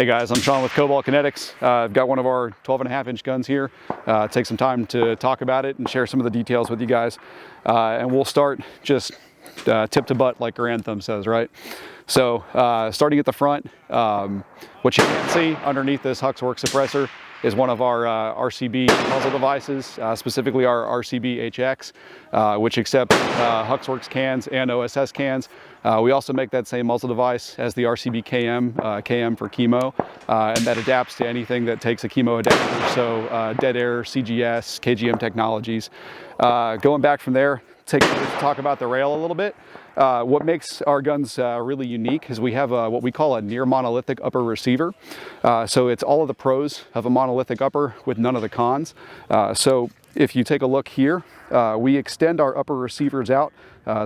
Hey guys, I'm Sean with Cobalt Kinetics. I've got one of our 12.5-inch guns here. Take some time to talk about it and share some of the details with you guys. And we'll start just tip to butt like our anthem says, right? So starting at the front, what you can't see underneath this Huxworks suppressor is one of our RCB muzzle devices, specifically our RCB HX, which accepts Huxworks cans and OSS cans. We also make that same muzzle device as the RCB KM, KM for chemo, and that adapts to anything that takes a chemo adapter, so dead air, CGS, KGM technologies. Going back from there, talk about the rail a little bit. What makes our guns really unique is we have what we call a near monolithic upper receiver. So it's all of the pros of a monolithic upper with none of the cons. So if you take a look here, we extend our upper receivers out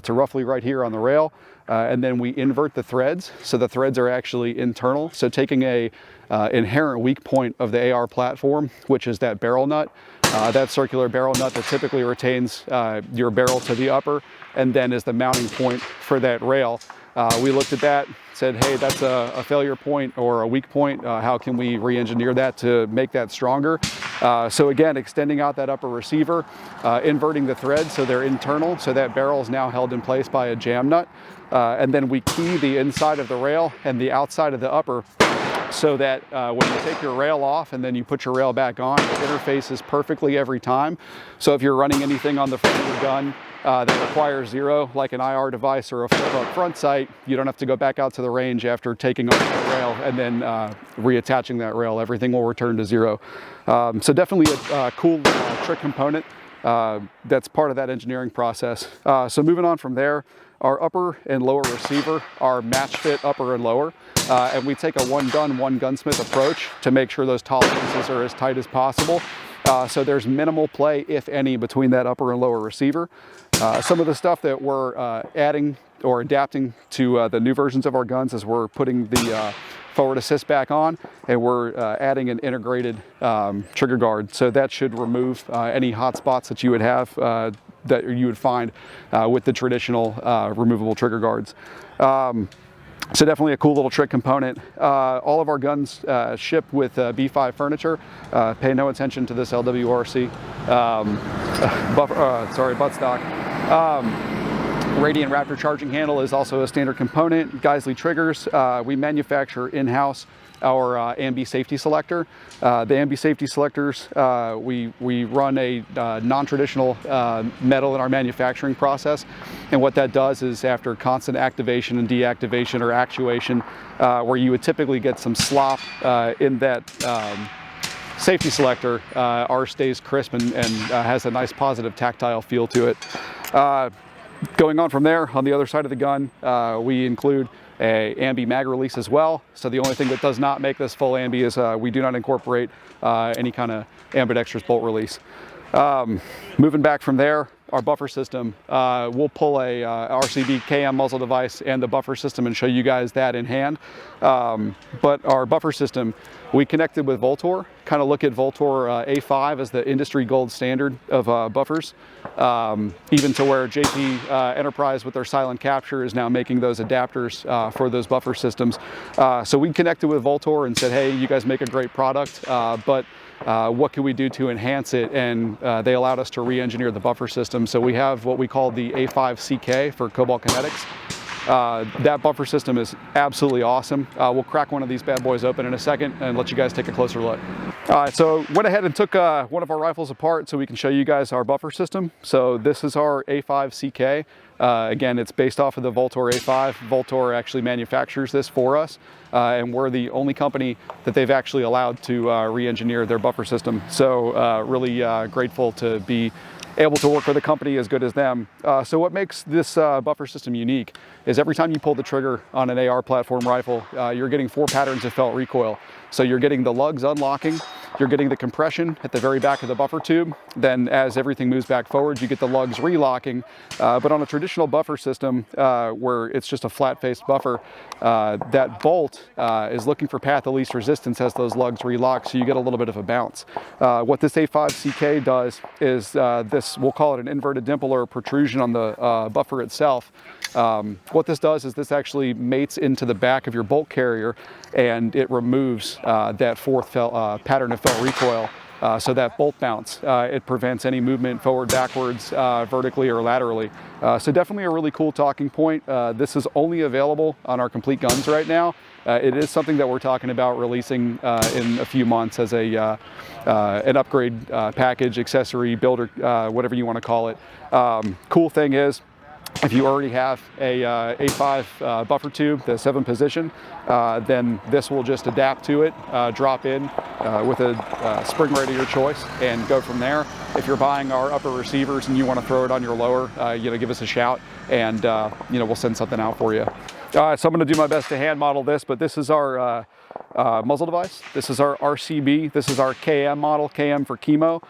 to roughly right here on the rail, and then we invert the threads. So the threads are actually internal. So taking a inherent weak point of the AR platform, which is that barrel nut, that circular barrel nut that typically retains your barrel to the upper and then is the mounting point for that rail. We looked at that, said, hey, that's a failure point or a weak point. How can we re-engineer that to make that stronger? So again, extending out that upper receiver, inverting the threads so they're internal, so that barrel is now held in place by a jam nut. And then we key the inside of the rail and the outside of the upper, so that when you take your rail off and then you put your rail back on, it interfaces perfectly every time. So if you're running anything on the front of your gun that requires zero, like an IR device or a flip-up front sight, you don't have to go back out to the range after taking off the rail and then reattaching that rail. Everything will return to zero. So definitely a cool trick component that's part of that engineering process. So moving on from there, our upper and lower receiver are match fit upper and lower, and we take a one gun, one gunsmith approach to make sure those tolerances are as tight as possible. So there's minimal play, if any, between that upper and lower receiver. Some of the stuff that we're adding or adapting to the new versions of our guns is we're putting the forward assist back on, and we're adding an integrated trigger guard. So that should remove any hot spots that you would have that you would find with the traditional removable trigger guards. So definitely a cool little trick component. All of our guns ship with B5 furniture. Pay no attention to this LWRC buttstock. Radiant Raptor charging handle is also a standard component. Geisley triggers. We manufacture in-house our ambi safety selector. The ambi safety selectors, we run a non-traditional metal in our manufacturing process, and what that does is after constant activation and deactivation or actuation, where you would typically get some slop in that safety selector, ours stays crisp and has a nice positive tactile feel to it. Going on from there, on the other side of the gun, we include a ambi mag release as well. So the only thing that does not make this full ambi is we do not incorporate any kind of ambidextrous bolt release. Moving back from there, our buffer system, we'll pull a RCB KM muzzle device and the buffer system and show you guys that in hand. But our buffer system, we connected with Voltor, kind of look at Voltor A5 as the industry gold standard of buffers, even to where JP Enterprise with their silent capture is now making those adapters for those buffer systems. So we connected with Voltor and said, hey, you guys make a great product, but what can we do to enhance it? And they allowed us to re-engineer the buffer system. So we have what we call the A5CK for Cobalt Kinetics. That buffer system is absolutely awesome. We'll crack one of these bad boys open in a second and let you guys take a closer look. So went ahead and took one of our rifles apart so we can show you guys our buffer system. So this is our A5CK. Again, it's based off of the Voltor A5. Voltor actually manufactures this for us, and we're the only company that they've actually allowed to re-engineer their buffer system. So really grateful to be able to work with a company as good as them. So what makes this buffer system unique is every time you pull the trigger on an AR platform rifle, you're getting 4 patterns of felt recoil. So you're getting the lugs unlocking, you're getting the compression at the very back of the buffer tube. Then as everything moves back forward, you get the lugs relocking. But on a traditional buffer system, where it's just a flat-faced buffer, that bolt is looking for path of least resistance as those lugs relock, so you get a little bit of a bounce. What this A5CK does is this, we'll call it an inverted dimple or a protrusion on the buffer itself. What this does is this actually mates into the back of your bolt carrier, and it removes that fourth pattern of felt recoil. So that bolt bounce, it prevents any movement forward, backwards, vertically or laterally. So definitely a really cool talking point. This is only available on our complete guns right now. It is something that we're talking about releasing in a few months as a an upgrade package, accessory, builder, whatever you want to call it. Cool thing is, if you already have a A5 buffer tube, the 7-position, then this will just adapt to it, drop in with a spring rate of your choice, and go from there. If you're buying our upper receivers and you want to throw it on your lower, give us a shout, and we'll send something out for you. So I'm going to do my best to hand model this, but this is our muzzle device. This is our RCB. This is our KM model, KM for chemo.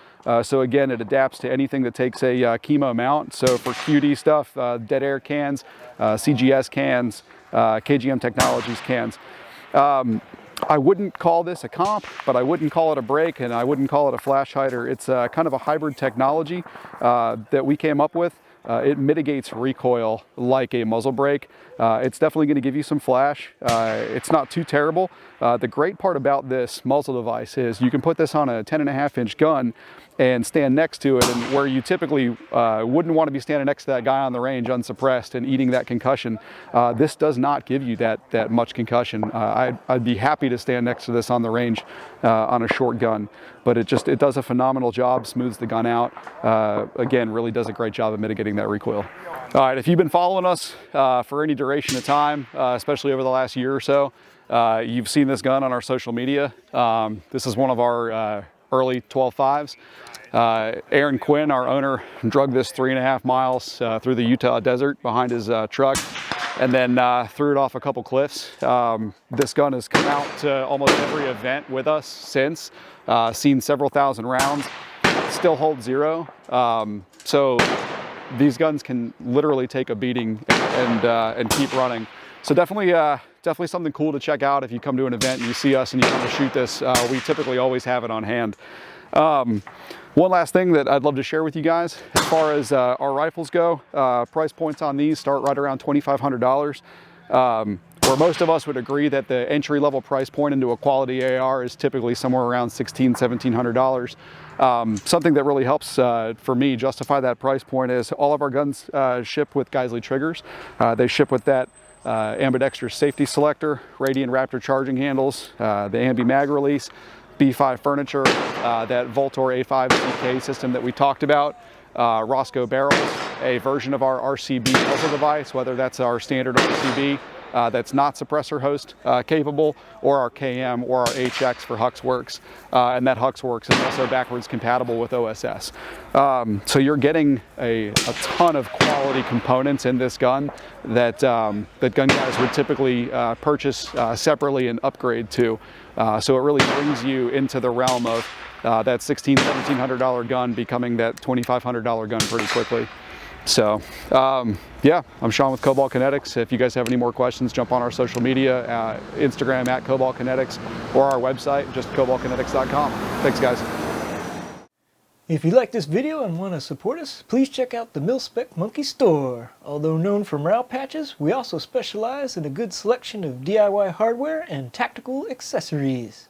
So again, it adapts to anything that takes a chemo mount. So for QD stuff, dead air cans, CGS cans, KGM Technologies cans. I wouldn't call this a comp, but I wouldn't call it a brake, and I wouldn't call it a flash hider. It's kind of a hybrid technology that we came up with. It mitigates recoil like a muzzle brake. It's definitely going to give you some flash. It's not too terrible. The great part about this muzzle device is you can put this on a 10.5-inch gun and stand next to it, and where you typically wouldn't want to be standing next to that guy on the range unsuppressed and eating that concussion, this does not give you that much concussion. I'd be happy to stand next to this on the range on a short gun, but it does a phenomenal job, smooths the gun out. Again, really does a great job of mitigating that recoil. All right, if you've been following us for any duration of time, especially over the last year or so, you've seen this gun on our social media. This is one of our early 12.5s. Aaron Quinn, our owner, drug this 3.5 miles through the Utah desert behind his truck, and then threw it off a couple cliffs. This gun has come out to almost every event with us since, seen several thousand rounds, still holds 0. So these guns can literally take a beating and keep running. So definitely something cool to check out if you come to an event and you see us and you want to shoot this. We typically always have it on hand. One last thing that I'd love to share with you guys, as far as our rifles go, price points on these start right around $2,500. Where most of us would agree that the entry-level price point into a quality AR is typically somewhere around $1,600, $1,700. Something that really helps for me justify that price point is all of our guns ship with Geisley triggers. They ship with that ambidextrous safety selector, Radian Raptor charging handles, the Ambi mag release, B5 furniture, that Voltor A5 CK system that we talked about, Roscoe barrels, a version of our RCB muzzle device, whether that's our standard RCB that's not suppressor host capable, or our KM or our HX for HuxWorks, and that HuxWorks is also backwards compatible with OSS. So you're getting a ton of quality components in this gun that gun guys would typically purchase separately and upgrade to. So it really brings you into the realm of that $1,600, $1,700 gun becoming that $2,500 gun pretty quickly. So yeah, I'm Sean with Cobalt Kinetics. If you guys have any more questions, jump on our social media, Instagram at Cobalt Kinetics, or our website, just cobaltkinetics.com. Thanks, guys. If you like this video and want to support us, please check out the MIL-SPEC Monkey Store. Although known for morale patches, we also specialize in a good selection of DIY hardware and tactical accessories.